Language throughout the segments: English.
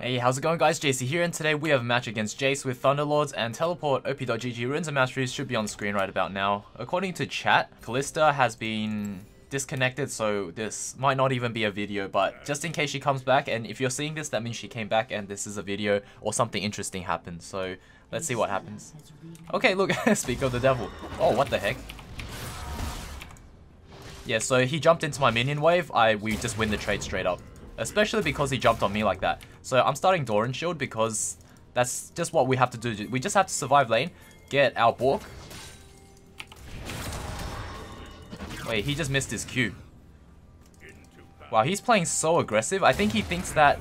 Hey, how's it going guys? JaySea here, and today we have a match against Jayce with Thunderlords and Teleport. OP.GG runes and masteries should be on screen right about now. According to chat, Kalista has been disconnected, so this might not even be a video, but just in case she comes back, and if you're seeing this, that means she came back and this is a video or something interesting happened. So let's see what happens. Okay, look, speak of the devil. Oh, what the heck? Yeah, so he jumped into my minion wave. We just win the trade straight up. Especially because he jumped on me like that. So I'm starting Doran Shield because that's just what we have to do. We just have to survive lane, get our Bork. Wait, he just missed his Q. Wow, he's playing so aggressive. I think he thinks that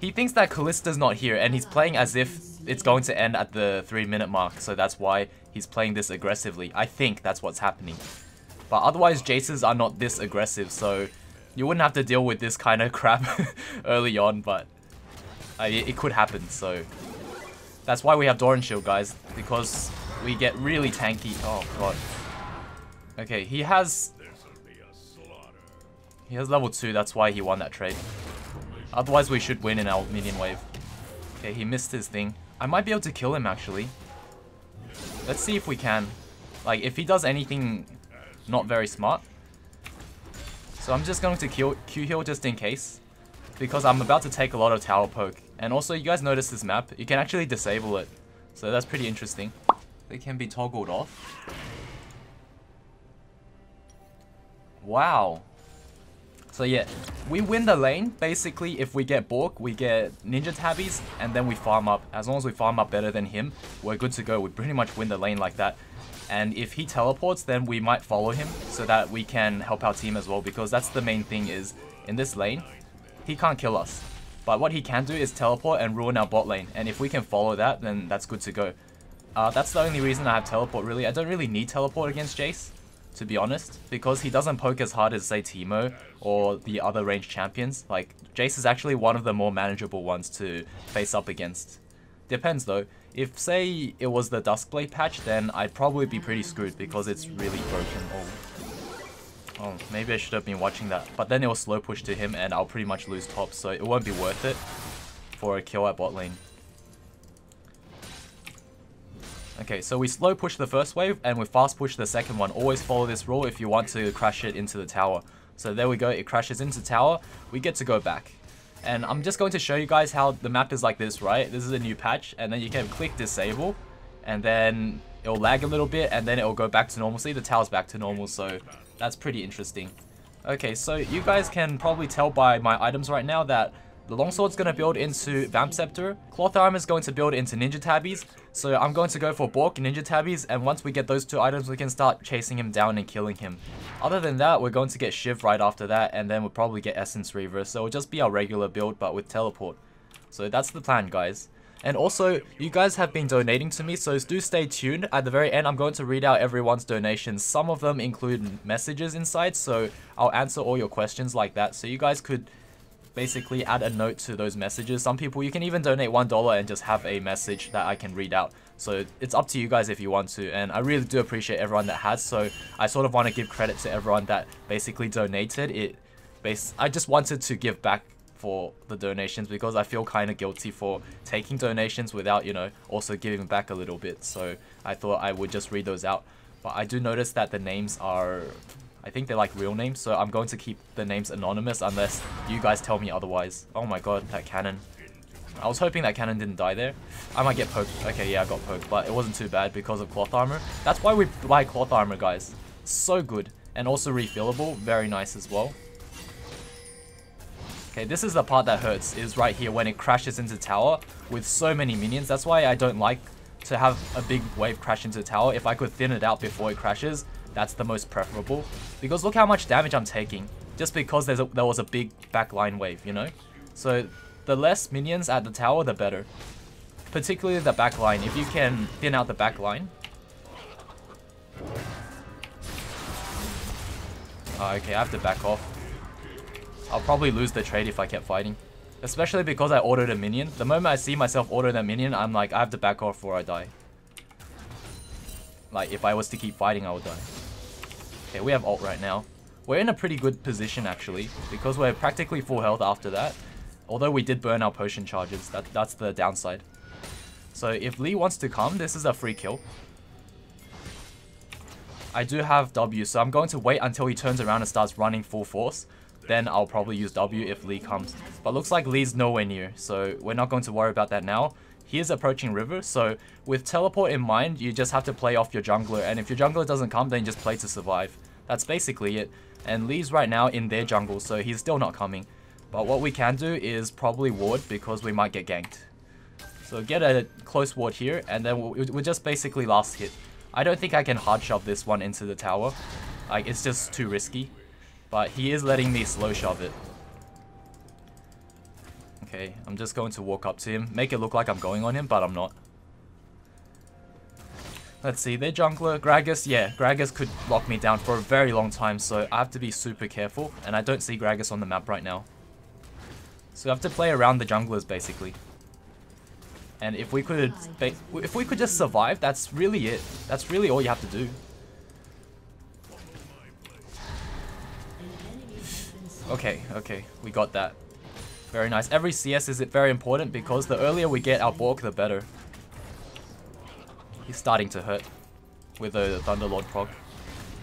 Kalista's not here, and he's playing as if it's going to end at the 3-minute mark. So that's why he's playing this aggressively. I think that's what's happening. But otherwise, Jayces are not this aggressive, so you wouldn't have to deal with this kind of crap early on, but it could happen, so that's why we have Doran Shield, guys, because we get really tanky. Oh god. Okay, he has level 2, that's why he won that trade. Otherwise we should win in our minion wave. Okay, he missed his thing. I might be able to kill him actually. Let's see if we can. Like, if he does anything not very smart. So I'm just going to Q heal just in case, because I'm about to take a lot of tower poke. And also, you guys notice this map, you can actually disable it. So that's pretty interesting. They can be toggled off. Wow. So yeah, we win the lane. Basically, if we get Bork, we get Ninja Tabbies, and then we farm up. As long as we farm up better than him, we're good to go. We pretty much win the lane like that. And if he teleports, then we might follow him so that we can help our team as well, because that's the main thing is, in this lane, he can't kill us. But what he can do is teleport and ruin our bot lane. And if we can follow that, then that's good to go. That's the only reason I have teleport, really. I don't really need teleport against Jayce, to be honest, because he doesn't poke as hard as, say, Teemo or the other ranged champions. Like, Jayce is actually one of the more manageable ones to face up against. Depends though. If, say, it was the Duskblade patch, then I'd probably be pretty screwed because it's really broken. Oh, maybe I should have been watching that. But then it will slow push to him and I'll pretty much lose top, so it won't be worth it for a kill at bot lane. Okay, so we slow push the first wave and we fast push the second one. Always follow this rule if you want to crash it into the tower. So there we go, it crashes into tower, we get to go back. And I'm just going to show you guys how the map is like this, right? This is a new patch, and then you can click disable, and then it'll lag a little bit, and then it'll go back to normal. See, the tower's back to normal, so that's pretty interesting. Okay, so you guys can probably tell by my items right now that the longsword's going to build into Vamp Scepter, cloth armor is going to build into Ninja Tabbies, so I'm going to go for Bork and Ninja Tabbies, and once we get those two items, we can start chasing him down and killing him. Other than that, we're going to get Shiv right after that, and then we'll probably get Essence Reaver, so it'll just be our regular build, but with Teleport. So that's the plan, guys. And also, you guys have been donating to me, so do stay tuned. At the very end, I'm going to read out everyone's donations. Some of them include messages inside, so I'll answer all your questions like that, so you guys could basically add a note to those messages. Some people, you can even donate $1 and just have a message that I can read out. So it's up to you guys if you want to, and I really do appreciate everyone that has, so I sort of want to give credit to everyone that basically donated. I just wanted to give back for the donations because I feel kind of guilty for taking donations without, you know, also giving back a little bit. So I thought I would just read those out. But I do notice that the names are, I think they're like real names, so I'm going to keep the names anonymous unless you guys tell me otherwise. Oh my god, that cannon. I was hoping that cannon didn't die there. I might get poked. Okay, yeah, I got poked, but it wasn't too bad because of cloth armor. That's why we buy cloth armor, guys. So good. And also refillable. Very nice as well. Okay, this is the part that hurts, is right here when it crashes into tower with so many minions. That's why I don't like to have a big wave crash into tower. If I could thin it out before it crashes, that's the most preferable. Because look how much damage I'm taking. Just because there was a big backline wave, you know? So the less minions at the tower, the better. Particularly the backline. If you can thin out the backline. Okay, I have to back off. I'll probably lose the trade if I kept fighting. Especially because I ordered a minion. The moment I see myself order that minion, I'm like, I have to back off before I die. Like, if I was to keep fighting, I would die. Okay, we have ult right now. We're in a pretty good position, actually, because we're practically full health after that. Although we did burn our potion charges, that's the downside. So if Lee wants to come, this is a free kill. I do have W, so I'm going to wait until he turns around and starts running full force. Then I'll probably use W if Lee comes. But looks like Lee's nowhere near, so we're not going to worry about that now. He is approaching river, so with teleport in mind, you just have to play off your jungler. And if your jungler doesn't come, then you just play to survive. That's basically it. And Lee's right now in their jungle, so he's still not coming. But what we can do is probably ward because we might get ganked. So get a close ward here, and then we'll just basically last hit. I don't think I can hard shove this one into the tower. Like, it's just too risky. But he is letting me slow shove it. Okay, I'm just going to walk up to him. Make it look like I'm going on him, but I'm not. Let's see, their jungler, Gragas. Yeah, Gragas could lock me down for a very long time, so I have to be super careful. And I don't see Gragas on the map right now. So I have to play around the junglers, basically. And if we could just survive, that's really it. That's really all you have to do. Okay, we got that. Very nice. Every CS is very important because the earlier we get our Bork, the better. He's starting to hurt with a Thunderlord proc.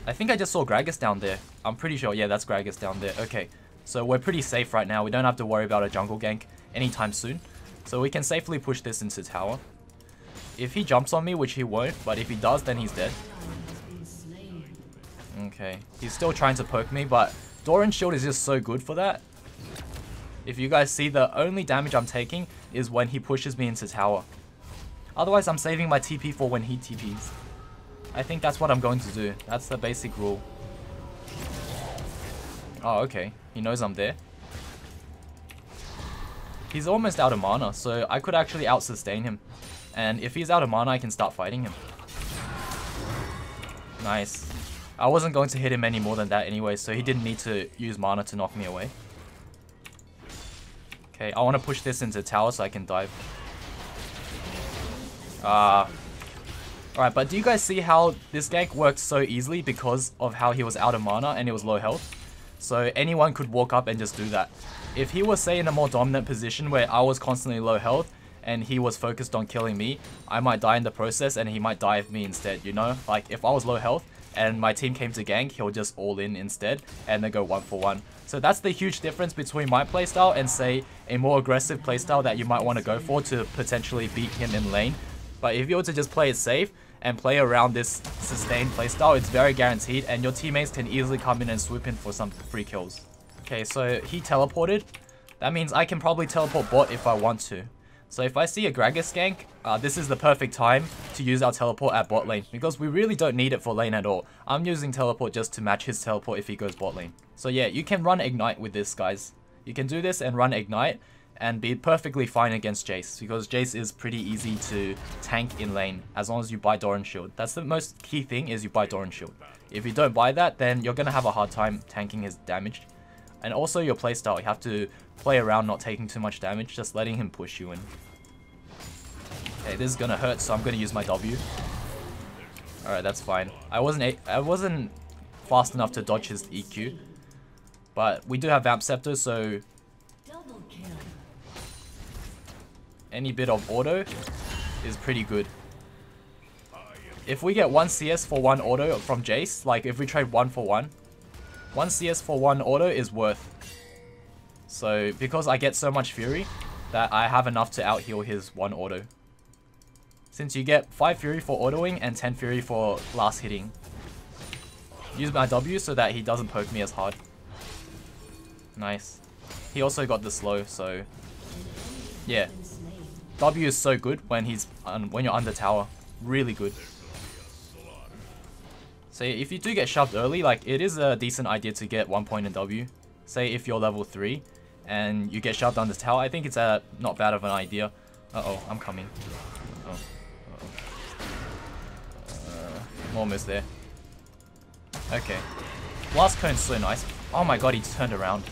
I think I just saw Gragas down there. I'm pretty sure. Yeah, that's Gragas down there. Okay, so we're pretty safe right now. We don't have to worry about a jungle gank anytime soon. So we can safely push this into tower. If he jumps on me, which he won't, but if he does, then he's dead. Okay, he's still trying to poke me, but Doran's shield is just so good for that. If you guys see, the only damage I'm taking is when he pushes me into tower. Otherwise, I'm saving my TP for when he TPs. I think that's what I'm going to do. That's the basic rule. Oh, okay. He knows I'm there. He's almost out of mana, so I could actually out-sustain him. And if he's out of mana, I can start fighting him. Nice. I wasn't going to hit him any more than that anyway, so he didn't need to use mana to knock me away. Okay, I want to push this into tower so I can dive. Alright, but do you guys see how this gank worked so easily because of how he was out of mana and it was low health? So anyone could walk up and just do that. If he was, say, in a more dominant position where I was constantly low health and he was focused on killing me, I might die in the process and he might dive me instead, you know? Like, if I was low health and my team came to gank, he'll just all in instead and then go 1-for-1. So that's the huge difference between my playstyle and, say, a more aggressive playstyle that you might want to go for to potentially beat him in lane. But if you were to just play it safe and play around this sustained playstyle, it's very guaranteed and your teammates can easily come in and swoop in for some free kills. Okay, so he teleported. That means I can probably teleport bot if I want to. So if I see a Gragas gank, this is the perfect time to use our teleport at bot lane, because we really don't need it for lane at all. I'm using teleport just to match his teleport if he goes bot lane. So yeah, you can run Ignite with this, guys. You can do this and run Ignite and be perfectly fine against Jayce, because Jayce is pretty easy to tank in lane as long as you buy Doran Shield. That's the most key thing, is you buy Doran Shield. If you don't buy that, then you're going to have a hard time tanking his damage. And also your playstyle, you have to play around not taking too much damage, just letting him push you in. Okay, this is gonna hurt, so I'm gonna use my W. Alright, that's fine. I wasn't fast enough to dodge his EQ. But we do have Vamp Scepter, so any bit of auto is pretty good. If we get 1 CS for 1 auto from Jayce, like if we trade 1-for-1, 1 CS for 1 auto is worth. So, because I get so much Fury, that I have enough to out-heal his 1 auto. Since you get 5 Fury for autoing and 10 Fury for last hitting. Use my W so that he doesn't poke me as hard. Nice. He also got the slow, so yeah. W is so good when you're under tower. Really good. So if you do get shoved early, like, it is a decent idea to get 1 point in W. Say if you're level 3 and you get shoved under tower, I think it's not bad of an idea. Uh-oh, I'm coming. I'm almost there. Okay. Blast Cone's so nice. Oh my god, he turned around.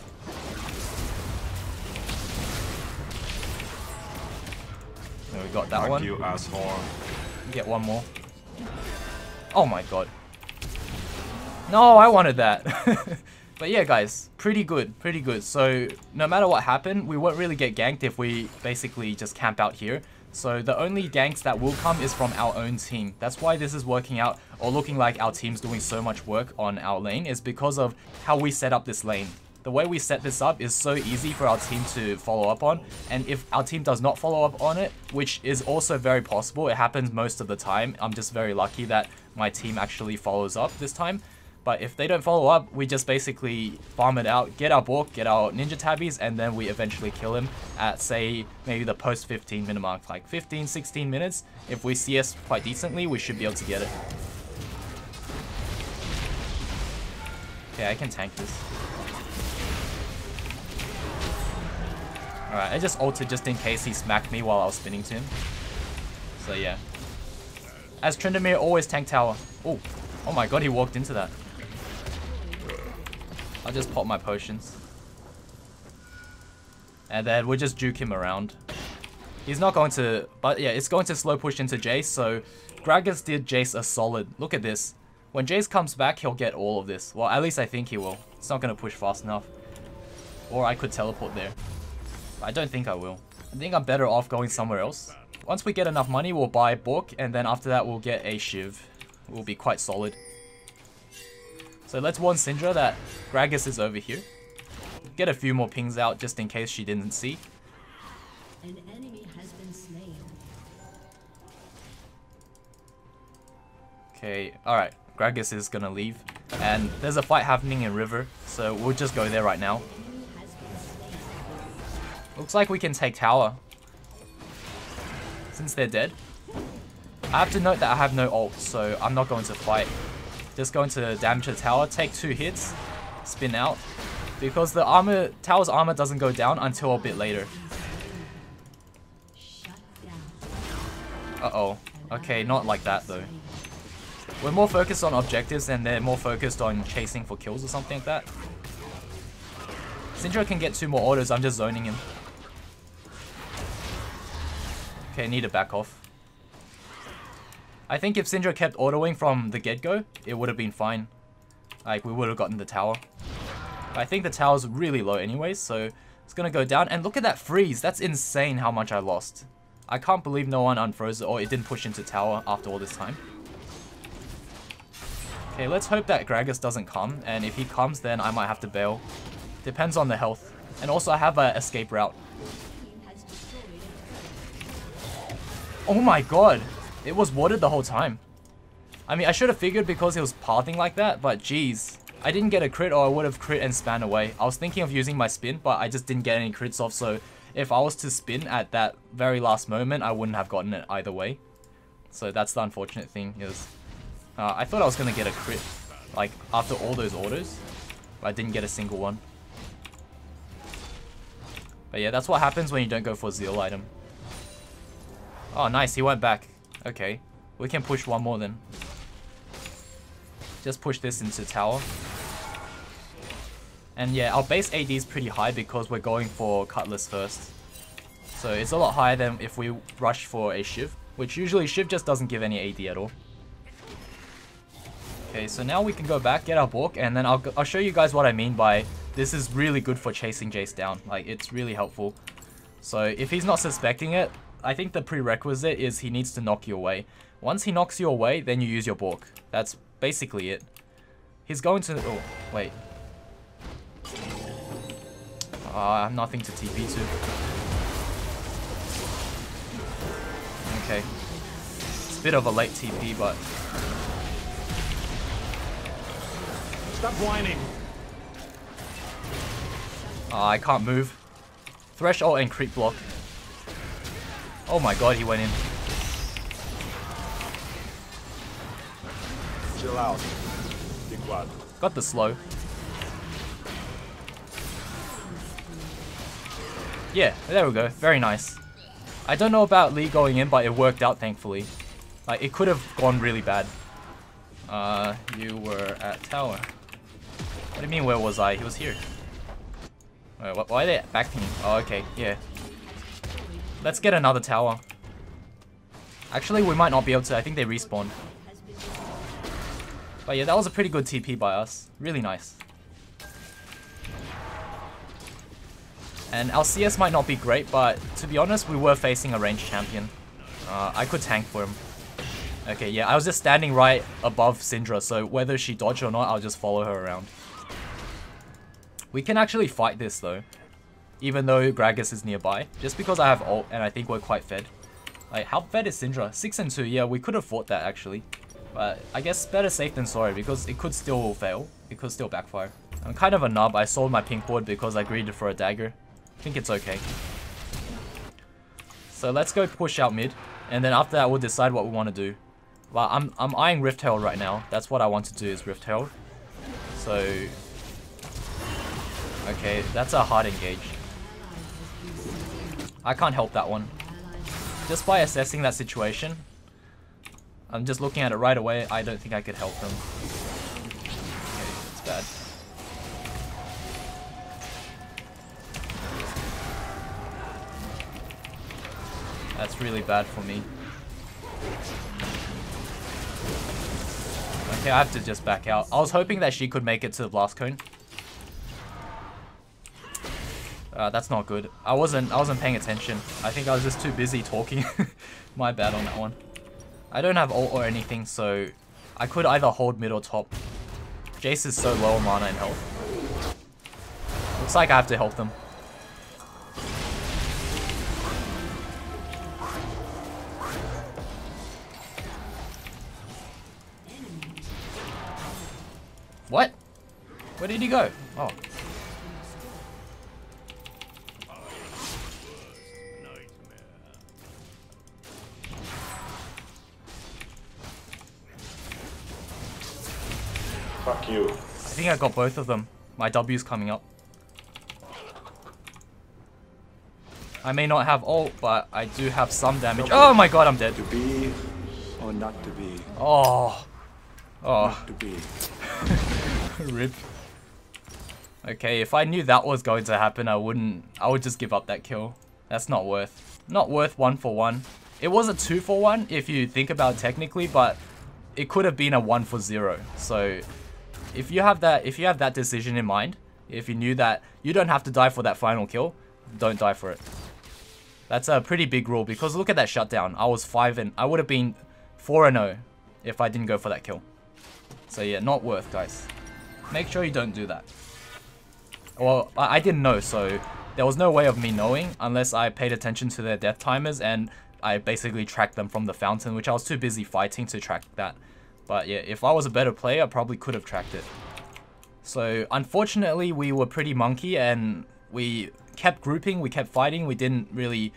So we got that one. You asshole. Get one more. Oh my god. No, I wanted that. But yeah, guys, pretty good, pretty good. So no matter what happened, we won't really get ganked if we basically just camp out here. So the only ganks that will come is from our own team. That's why this is working out, or looking like our team's doing so much work on our lane, is because of how we set up this lane. The way we set this up is so easy for our team to follow up on, and if our team does not follow up on it, which is also very possible, it happens most of the time. I'm just very lucky that my team actually follows up this time. But if they don't follow up, we just basically farm it out, get our Bork, get our Ninja Tabbies, and then we eventually kill him at, say, maybe the post 15 minute mark, like 15, 16 minutes. If we CS quite decently, we should be able to get it. Okay, I can tank this. Alright, I just ulted just in case he smacked me while I was spinning to him. So yeah. As Tryndamere, always tank tower. Oh my god, he walked into that. I'll just pop my potions. And then we'll just juke him around. He's not going to... But yeah, it's going to slow push into Jayce, so Gragas did Jayce a solid. Look at this. When Jayce comes back, he'll get all of this. Well, at least I think he will. It's not going to push fast enough. Or I could teleport there. But I don't think I will. I think I'm better off going somewhere else. Once we get enough money, we'll buy Bork, and then after that, we'll get a Shiv. We'll be quite solid. So let's warn Syndra that Gragas is over here. Get a few more pings out just in case she didn't see. An enemy has been slain. Okay, alright. Gragas is gonna leave. And there's a fight happening in River, so we'll just go there right now. Looks like we can take tower. Since they're dead. I have to note that I have no ult, so I'm not going to fight. Just going to damage the tower, take 2 hits, spin out. Because the tower's armor doesn't go down until a bit later. Uh-oh. Okay, not like that though. We're more focused on objectives and they're more focused on chasing for kills or something like that. Syndra can get 2 more orders, I'm just zoning him. Okay, need to back off. I think if Syndra kept autoing from the get-go, it would have been fine. Like, we would have gotten the tower. But I think the tower's really low anyways, so it's gonna go down. And look at that freeze. That's insane how much I lost. I can't believe no one unfroze it or it didn't push into tower after all this time. Okay, let's hope that Gragas doesn't come. And if he comes, then I might have to bail. Depends on the health. And also, I have an escape route. Oh my god. It was warded the whole time. I mean, I should have figured because it was pathing like that, but geez. I didn't get a crit or I would have crit and span away. I was thinking of using my spin, but I just didn't get any crits off, so if I was to spin at that very last moment, I wouldn't have gotten it either way. So that's the unfortunate thing is, I thought I was going to get a crit, like, after all those orders, but I didn't get a single one. But yeah, that's what happens when you don't go for a Zeal item. Oh, nice, he went back. Okay, we can push one more then. Just push this into tower. And yeah, our base AD is pretty high because we're going for Cutlass first. So it's a lot higher than if we rush for a Shiv, which usually Shiv just doesn't give any AD at all. Okay, so now we can go back, get our Bork, and then I'll show you guys what I mean by this is really good for chasing Jayce down. Like, it's really helpful. So if he's not suspecting it, I think the prerequisite is he needs to knock you away. Once he knocks you away, then you use your Bork. That's basically it. He's going to... Oh, wait. I have nothing to TP to. Okay. It's a bit of a late TP, but... Stop whining. I can't move. Thresh ult and creep block. Oh my god, he went in. Chill out. Be quiet. Got the slow. Yeah, there we go. Very nice. I don't know about Lee going in, but it worked out, thankfully. Like, it could have gone really bad. You were at tower. What do you mean, where was I? He was here. Wait, why are they backing? Oh, okay, yeah. Let's get another tower. Actually, we might not be able to. I think they respawned. But yeah, that was a pretty good TP by us. Really nice. And our CS might not be great, but to be honest, we were facing a ranged champion. I could tank for him. Okay, yeah, I was just standing right above Syndra, so whether she dodged or not, I'll just follow her around. We can actually fight this though, even though Gragas is nearby, just because I have ult and I think we're quite fed. Like, how fed is Syndra? 6-2, yeah, we could have fought that actually. But I guess better safe than sorry, because it could still fail. It could still backfire. I'm kind of a nub. I sold my pink ward because I greeded for a dagger. I think it's okay. So let's go push out mid, and then after that we'll decide what we want to do. Well, I'm eyeing Rift Herald right now. That's what I want to do, is Rift Herald. So okay, that's a hard engage. I can't help that one. Just by assessing that situation, I'm just looking at it right away. I don't think I could help them. Okay, it's bad. That's really bad for me. Okay, I have to just back out. I was hoping that she could make it to the blast cone. That's not good. I wasn't paying attention. I think I was just too busy talking. My bad on that one. I don't have ult or anything, so I could either hold mid or top. Jayce is so low on mana and health. Looks like I have to help them. What? Where did he go? Oh. Fuck you. I think I got both of them. My W's coming up. I may not have ult, but I do have some damage. Oh my god, I'm dead. To be or not to be. Oh. Oh. Not to be. Rip. Okay, if I knew that was going to happen, I would just give up that kill. That's not worth 1 for 1. It was a 2 for 1 if you think about it technically, but it could have been a 1 for 0. So if you have that decision in mind, if you knew that you don't have to die for that final kill, don't die for it. That's a pretty big rule, because look at that shutdown. I was 5 and I would have been 4-0 if I didn't go for that kill. So yeah, not worth, guys. Make sure you don't do that. Well, I didn't know, so there was no way of me knowing unless I paid attention to their death timers and I basically tracked them from the fountain, which I was too busy fighting to track that. But yeah, if I was a better player, I probably could have tracked it. So unfortunately, we were pretty monkey and we kept grouping, we kept fighting, we didn't really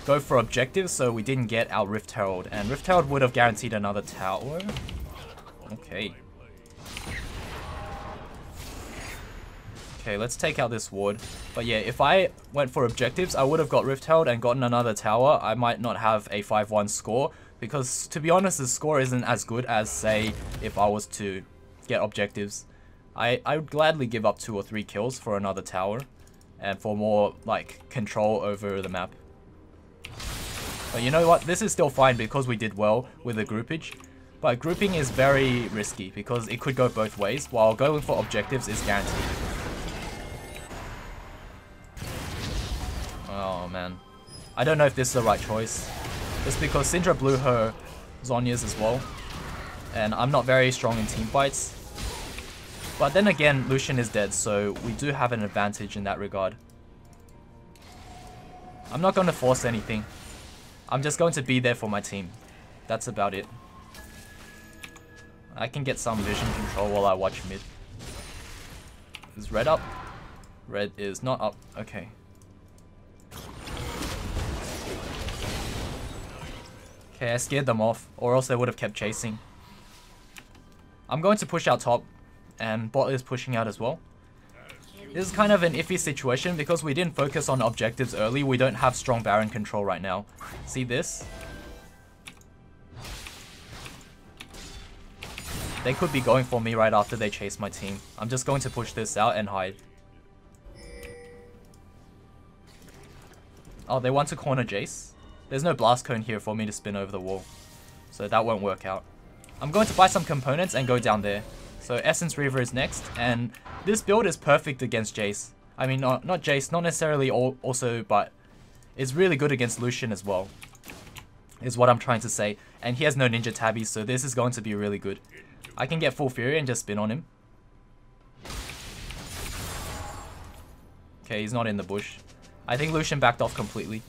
go for objectives, so we didn't get our Rift Herald. And Rift Herald would have guaranteed another tower. Okay. Okay, let's take out this ward. But yeah, if I went for objectives, I would have got Rift Herald and gotten another tower. I might not have a 5-1 score, because to be honest, the score isn't as good as, say, if I was to get objectives. I would gladly give up 2 or 3 kills for another tower and for more, like, control over the map. But you know what? This is still fine because we did well with the groupage. But grouping is very risky because it could go both ways, while going for objectives is guaranteed. Oh man. I don't know if this is the right choice. Just because Syndra blew her Zhonya's as well. And I'm not very strong in team fights. But then again, Lucian is dead, so we do have an advantage in that regard. I'm not going to force anything. I'm just going to be there for my team. That's about it. I can get some vision control while I watch mid. Is red up? Red is not up. Okay. Okay, I scared them off, or else they would have kept chasing. I'm going to push out top, and bot is pushing out as well. This is kind of an iffy situation because we didn't focus on objectives early. We don't have strong Baron control right now. See this? They could be going for me right after they chase my team. I'm just going to push this out and hide. Oh, they want to corner Jayce? There's no blast cone here for me to spin over the wall, so that won't work out. I'm going to buy some components and go down there. So Essence Reaver is next, and this build is perfect against Jayce. I mean, not Jayce, not necessarily also, but is really good against Lucian as well. Is what I'm trying to say. And he has no ninja tabbies, so this is going to be really good. I can get full fury and just spin on him. Okay, he's not in the bush. I think Lucian backed off completely.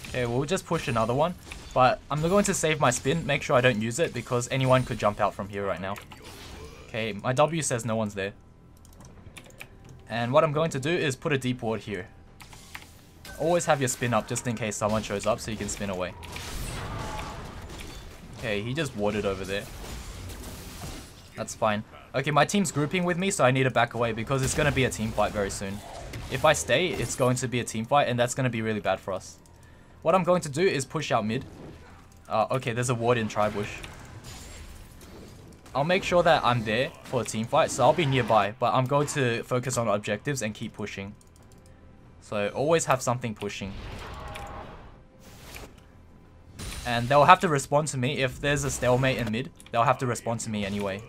Okay, we'll just push another one. But I'm going to save my spin, make sure I don't use it, because anyone could jump out from here right now. Okay, my W says no one's there. And what I'm going to do is put a deep ward here. Always have your spin up just in case someone shows up so you can spin away. Okay, he just warded over there. That's fine. Okay, my team's grouping with me, so I need to back away because it's going to be a team fight very soon. If I stay, it's going to be a team fight, and that's going to be really bad for us. What I'm going to do is push out mid. Okay, there's a ward in Tribush. I'll make sure that I'm there for a team fight, so I'll be nearby, but I'm going to focus on objectives and keep pushing. So always have something pushing. And they'll have to respond to me. If there's a stalemate in mid, they'll have to respond to me anyway.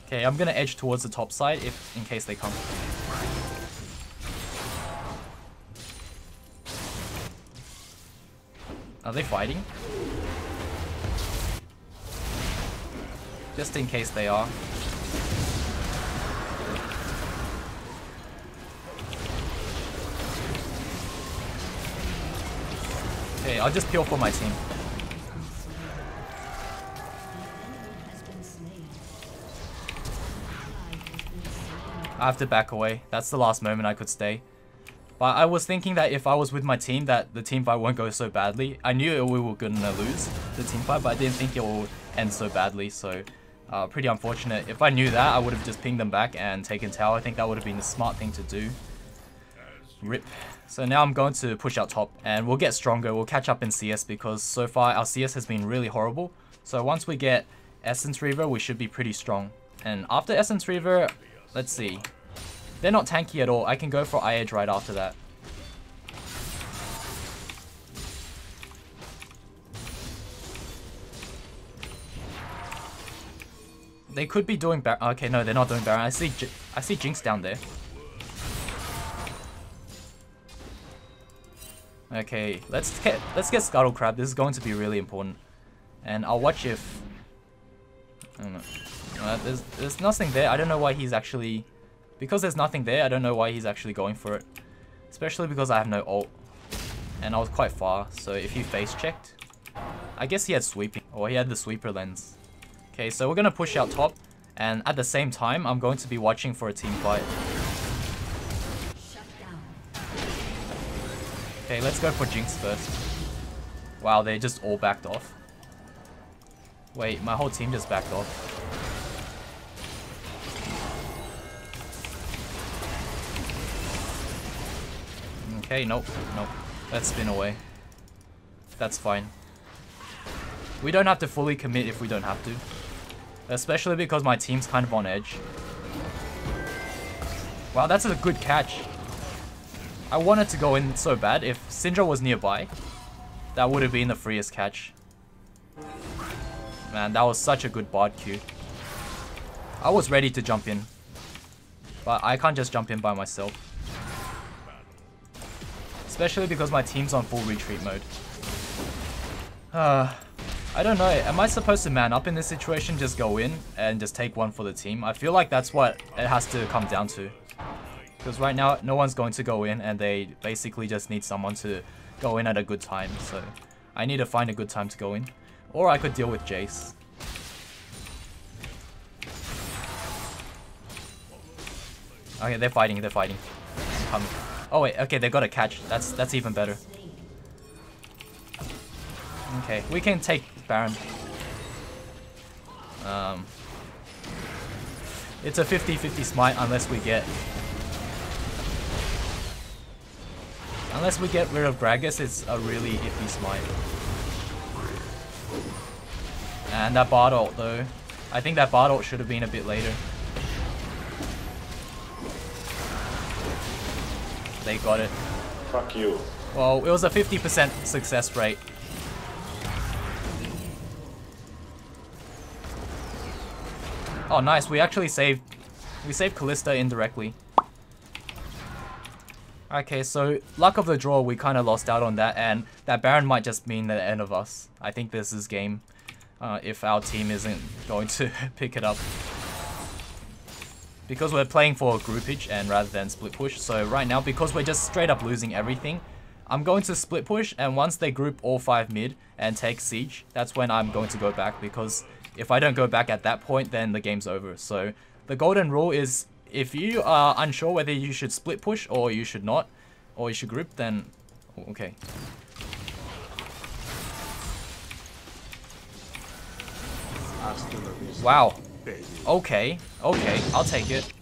Okay, I'm gonna edge towards the top side in case they come. Are they fighting? Just in case they are. Okay, I'll just peel for my team. I have to back away. That's the last moment I could stay. But I was thinking that if I was with my team, that the team fight won't go so badly. I knew we were gonna lose the team fight, but I didn't think it would end so badly. So, pretty unfortunate. If I knew that, I would have just pinged them back and taken tower. I think that would have been the smart thing to do. RIP. So now I'm going to push out top, and we'll get stronger. We'll catch up in CS because so far our CS has been really horrible. So once we get Essence Reaver, we should be pretty strong. And after Essence Reaver, let's see. They're not tanky at all. I can go for Eye-Edge right after that. They could be doing Baron. Okay, no, they're not doing Baron. I see Jinx down there. Okay, let's get Scuttle Crab. This is going to be really important. And I'll watch if... I don't know. There's nothing there. I don't know why he's actually... Because there's nothing there, I don't know why he's actually going for it. Especially because I have no ult. And I was quite far, so if he face checked... I guess he had sweeping, or he had the sweeper lens. Okay, so we're going to push out top. And at the same time, I'm going to be watching for a team fight. Okay, let's go for Jinx first. Wow, they just all backed off. Wait, my whole team just backed off. Okay, nope. Let's spin away. That's fine. We don't have to fully commit if we don't have to. Especially because my team's kind of on edge. Wow, that's a good catch. I wanted to go in so bad. If Syndra was nearby, that would have been the freest catch. Man, that was such a good bard Q. I was ready to jump in. But I can't just jump in by myself. Especially because my team's on full retreat mode. I don't know. Am I supposed to man up in this situation? Just go in and just take one for the team? I feel like that's what it has to come down to. Because right now, no one's going to go in and they basically just need someone to go in at a good time. So I need to find a good time to go in. Or I could deal with Jayce. Okay, they're fighting. I'm coming. Oh wait, okay, they got a catch. That's even better. Okay, we can take Baron. It's a 50-50 smite unless we get... Unless we get rid of Gragas, it's a really iffy smite. And that Bard ult though. I think that Bard ult should have been a bit later. They got it. Fuck you. Well, it was a 50% success rate. Oh, nice. We actually saved Kalista indirectly. Okay, so luck of the draw, we kind of lost out on that, and that Baron might just mean the end of us. I think this is game if our team isn't going to pick it up. Because we're playing for groupage and rather than split push. So right now, because we're just straight up losing everything, I'm going to split push, and once they group all 5 mid and take siege, that's when I'm going to go back, because if I don't go back at that point, then the game's over. So the golden rule is, if you are unsure whether you should split push or you should not, or you should group, then okay. Wow. Okay, I'll take it.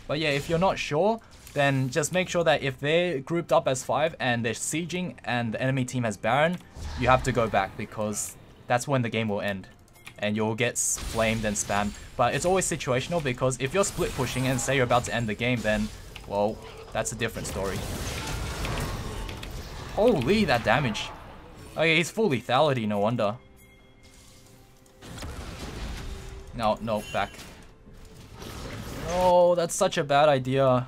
But yeah, if you're not sure, then just make sure that if they're grouped up as 5 and they're sieging and the enemy team has Baron, you have to go back, because that's when the game will end. And you'll get flamed and spammed. But it's always situational, because if you're split pushing and say you're about to end the game, then, well, that's a different story. Holy, that damage. Okay, he's full lethality, no wonder. No, back. Oh, that's such a bad idea.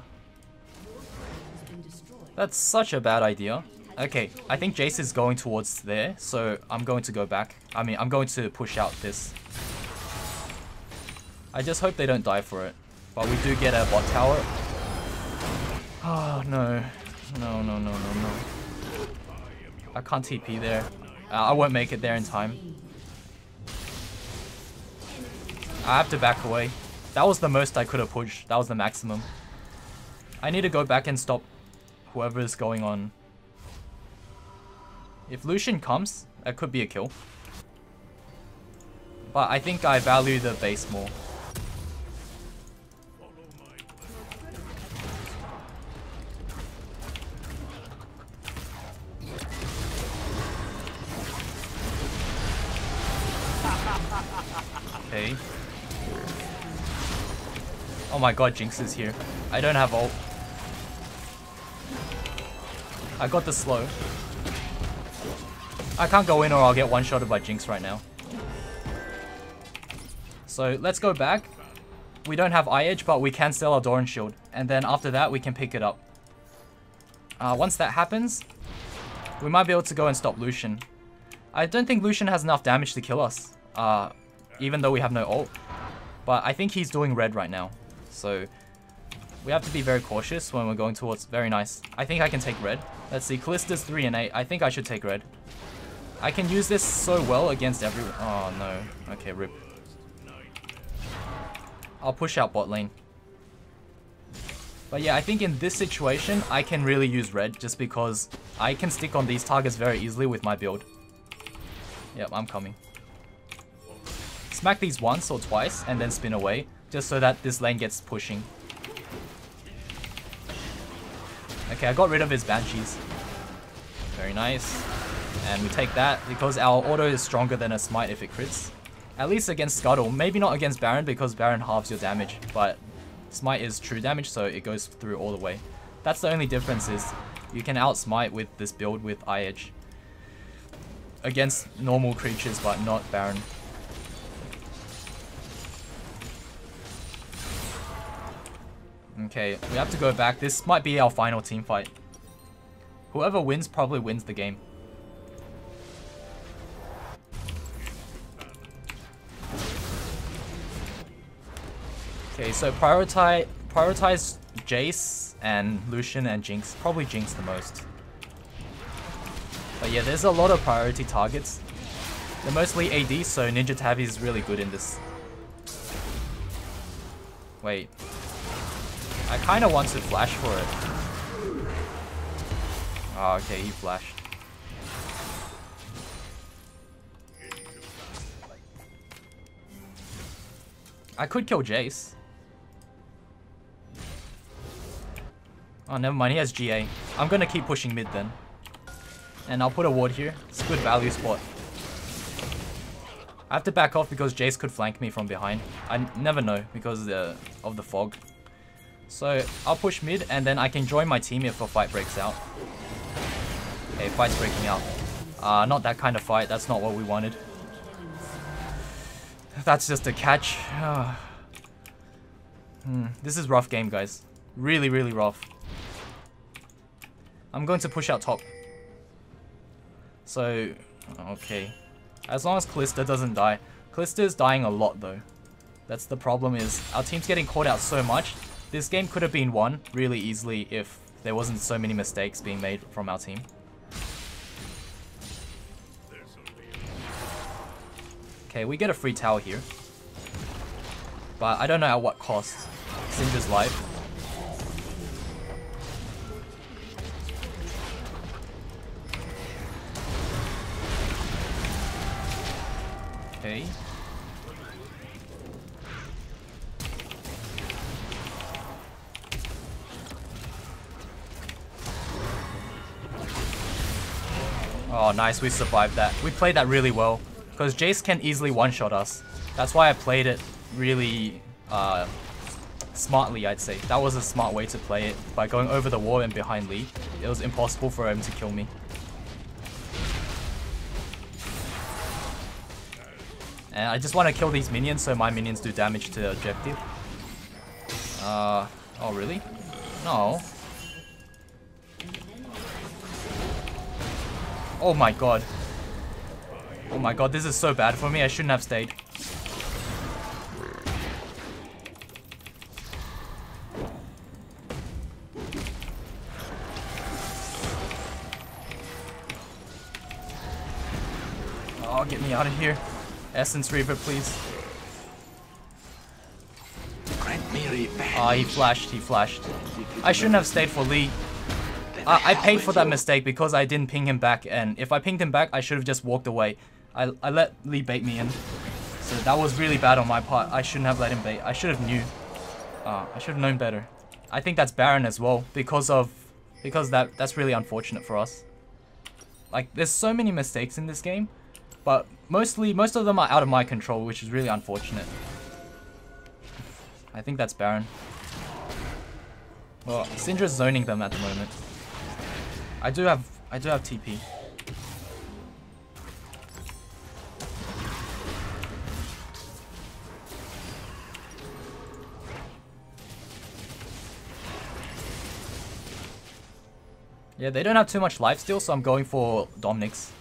That's such a bad idea. Okay, I think Jayce is going towards there, so I'm going to go back. I mean, I'm going to push out this. I just hope they don't die for it. But we do get a bot tower. Oh, no. No. I can't TP there. I won't make it there in time. I have to back away. That was the most I could have pushed. That was the maximum. I need to go back and stop whoever is going on. If Lucian comes, that could be a kill. But I think I value the base more. Okay. Oh my god, Jinx is here. I don't have ult. I got the slow. I can't go in or I'll get one-shotted by Jinx right now. So let's go back. We don't have eye edge, but we can sell our Doran shield. And then after that, we can pick it up. Once that happens, we might be able to go and stop Lucian. I don't think Lucian has enough damage to kill us, even though we have no ult. But I think he's doing red right now. So we have to be very cautious when we're going towards... Very nice. I think I can take red. Let's see. Kalista's 3 and 8. I think I should take red. I can use this so well against everyone. Oh, no. Okay, rip. I'll push out bot lane. But yeah, I think in this situation, I can really use red just because I can stick on these targets very easily with my build. Yep, I'm coming. Smack these once or twice and then spin away, just so that this lane gets pushing. Okay, I got rid of his Banshees. Very nice. And we take that because our auto is stronger than a smite if it crits. At least against Scuttle. Maybe not against Baron because Baron halves your damage, but smite is true damage, so it goes through all the way. That's the only difference, is you can outsmite with this build with eye edge against normal creatures, but not Baron. Okay, we have to go back. This might be our final team fight. Whoever wins probably wins the game. Okay, so prioritize Jayce and Lucian and Jinx. Probably Jinx the most. But yeah, there's a lot of priority targets. They're mostly AD, so Ninja Tabi is really good in this. Wait. I kind of want to flash for it. Oh, okay, he flashed. I could kill Jayce. Oh, never mind, he has GA. I'm gonna keep pushing mid then. And I'll put a ward here. It's a good value spot. I have to back off because Jayce could flank me from behind. I never know because of the fog. So I'll push mid and then I can join my team if a fight breaks out. Okay, fight's breaking out. Not that kind of fight. That's not what we wanted. That's just a catch. This is rough game, guys. Really, really rough. I'm going to push out top. So, okay. As long as Kalista doesn't die. Kalista is dying a lot though. That's the problem, is our team's getting caught out so much. This game could have been won really easily if there wasn't so many mistakes being made from our team. Okay, we get a free tower here. But I don't know at what cost. Syndra's life. Okay. Oh, nice, we survived that. We played that really well, because Jayce can easily one-shot us. That's why I played it really smartly, I'd say. That was a smart way to play it. By going over the wall and behind Lee, it was impossible for him to kill me. And I just want to kill these minions so my minions do damage to the objective. Oh really? No. Oh my god. Oh my god, this is so bad for me. I shouldn't have stayed. Oh, get me out of here. Essence Reaver, please. Ah, he flashed. I shouldn't have stayed for Lee. I paid for that mistake because I didn't ping him back, and if I pinged him back, I should have just walked away. I let Lee bait me in. So that was really bad on my part. I shouldn't have let him bait. I should have knew. I should have known better. I think that's Baron as well, because that's really unfortunate for us. Like, there's so many mistakes in this game, but most of them are out of my control, which is really unfortunate. I think that's Baron. Well, Syndra's zoning them at the moment. I do have TP. Yeah, they don't have too much life still, so I'm going for Dominic's.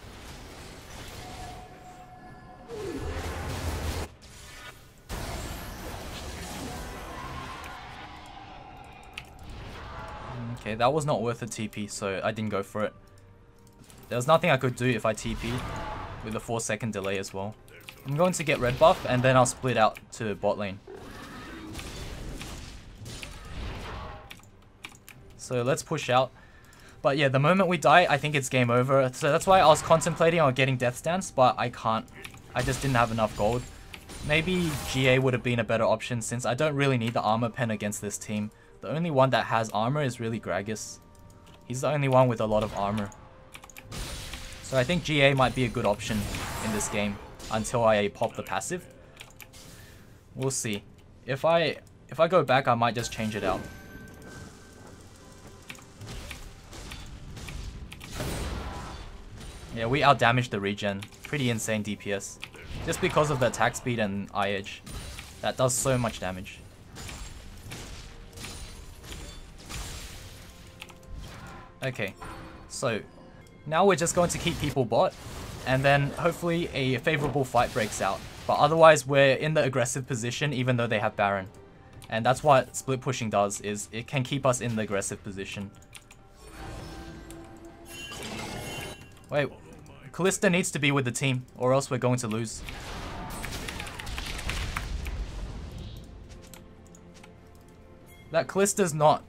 Okay, that was not worth a TP, so I didn't go for it. There was nothing I could do if I TP'd with a 4-second delay as well. I'm going to get red buff, and then I'll split out to bot lane. So let's push out. But yeah, the moment we die, I think it's game over. So that's why I was contemplating on getting Death Stance, but I can't. I just didn't have enough gold. Maybe GA would have been a better option, since I don't really need the armor pen against this team. The only one that has armor is really Gragas. He's the only one with a lot of armor. So I think GA might be a good option in this game until I pop the passive. We'll see. If I go back, I might just change it out. Yeah, we outdamaged the regen. Pretty insane DPS. Just because of the attack speed and eye edge. That does so much damage. Okay, so now we're just going to keep people bot, and then hopefully a favorable fight breaks out. But otherwise, we're in the aggressive position even though they have Baron. And that's what split pushing does, is it can keep us in the aggressive position. Wait, Kalista needs to be with the team, or else we're going to lose. That Kalista's not...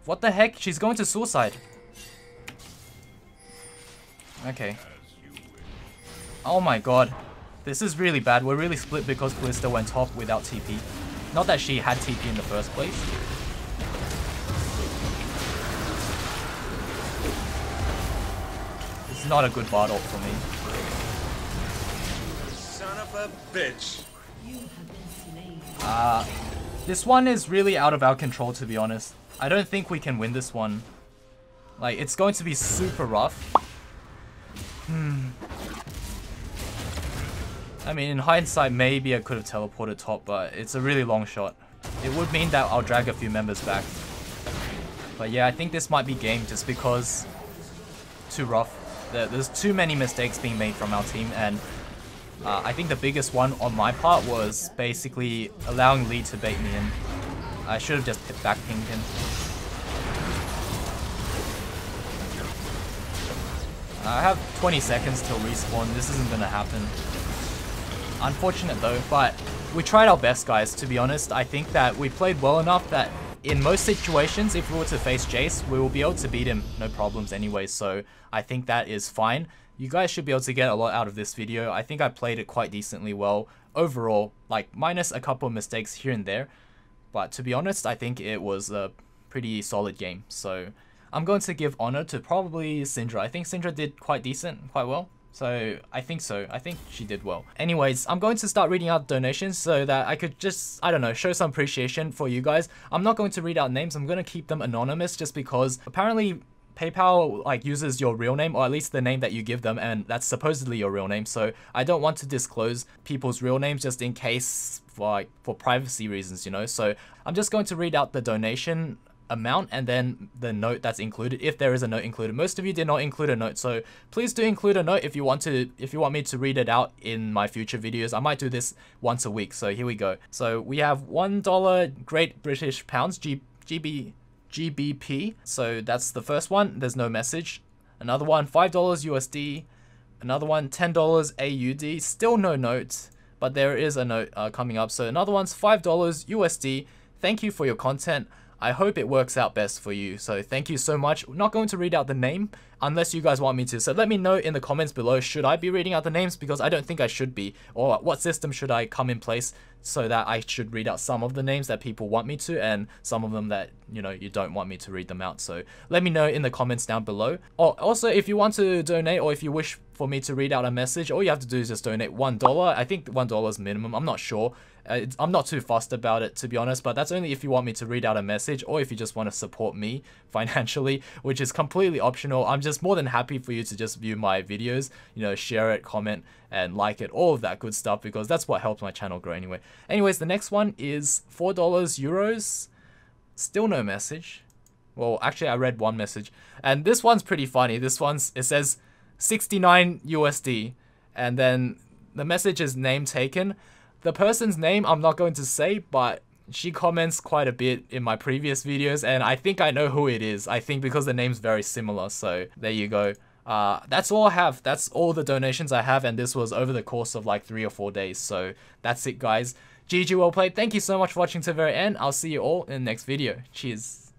What the heck? She's going to suicide. Okay. Oh my god. This is really bad. We're really split because Kalista went top without TP. Not that she had TP in the first place. This is not a good bard ult for me. Son of a bitch. You have been slain. This one is really out of our control, to be honest. I don't think we can win this one. Like, it's going to be super rough. I mean, in hindsight, maybe I could have teleported top, but it's a really long shot. it would mean that I'll drag a few members back. But yeah, I think this might be game just because too rough. There's too many mistakes being made from our team, and I think the biggest one on my part was basically allowing Lee to bait me in. I should have just back pinged him. I have 20 seconds till respawn. This isn't gonna happen. Unfortunate though, but we tried our best, guys, to be honest. I think that we played well enough that in most situations, if we were to face Jayce, we will be able to beat him, no problems anyway, so I think that is fine. You guys should be able to get a lot out of this video. I think I played it quite decently well overall, like minus a couple of mistakes here and there, but to be honest, I think it was a pretty solid game, so I'm going to give honor to probably Syndra. I think Syndra did quite decent, quite well. So. I think she did well. Anyways, I'm going to start reading out donations so that I could just, I don't know, show some appreciation for you guys. I'm not going to read out names. I'm going to keep them anonymous just because apparently PayPal like uses your real name, or at least the name that you give them, and that's supposedly your real name. So I don't want to disclose people's real names just in case for privacy reasons, you know. So I'm just going to read out the donation amount and then the note that's included, if there is a note included. Most of you did not include a note, so please do include a note if you want me to read it out in my future videos. I might do this once a week, so here we go. So we have $1 Great British Pounds, GBP, so that's the first one. There's no message. Another one, $5 USD. Another one, $10 AUD. Still no note, but there is a note coming up. So another one's $5 USD. Thank you for your content. I hope it works out best for you. So thank you so much. I'm not going to read out the name unless you guys want me to. So let me know in the comments below, should I be reading out the names? Because I don't think I should be. Or what system should I come in place so that I should read out some of the names that people want me to, and some of them that, you know, you don't want me to read them out. So let me know in the comments down below. Oh, also, if you want to donate, or if you wish for me to read out a message, all you have to do is just donate $1. I think $1 is minimum. I'm not sure. I'm not too fussed about it, to be honest, but that's only if you want me to read out a message, or if you just want to support me financially, which is completely optional. I'm just more than happy for you to just view my videos, you know, share it, comment, and like it, all of that good stuff, because that's what helps my channel grow anyway. Anyways, the next one is $4 euros. Still no message. Well, actually, I read one message, and this one's pretty funny. This one's, it says 69 USD, and then the message is name taken. The person's name I'm not going to say, but she comments quite a bit in my previous videos, and I think I know who it is. I think because the name's very similar, so there you go. That's all I have. That's all the donations I have, and this was over the course of like 3 or 4 days. So that's it, guys. GG, well played. Thank you so much for watching to the very end. I'll see you all in the next video. Cheers.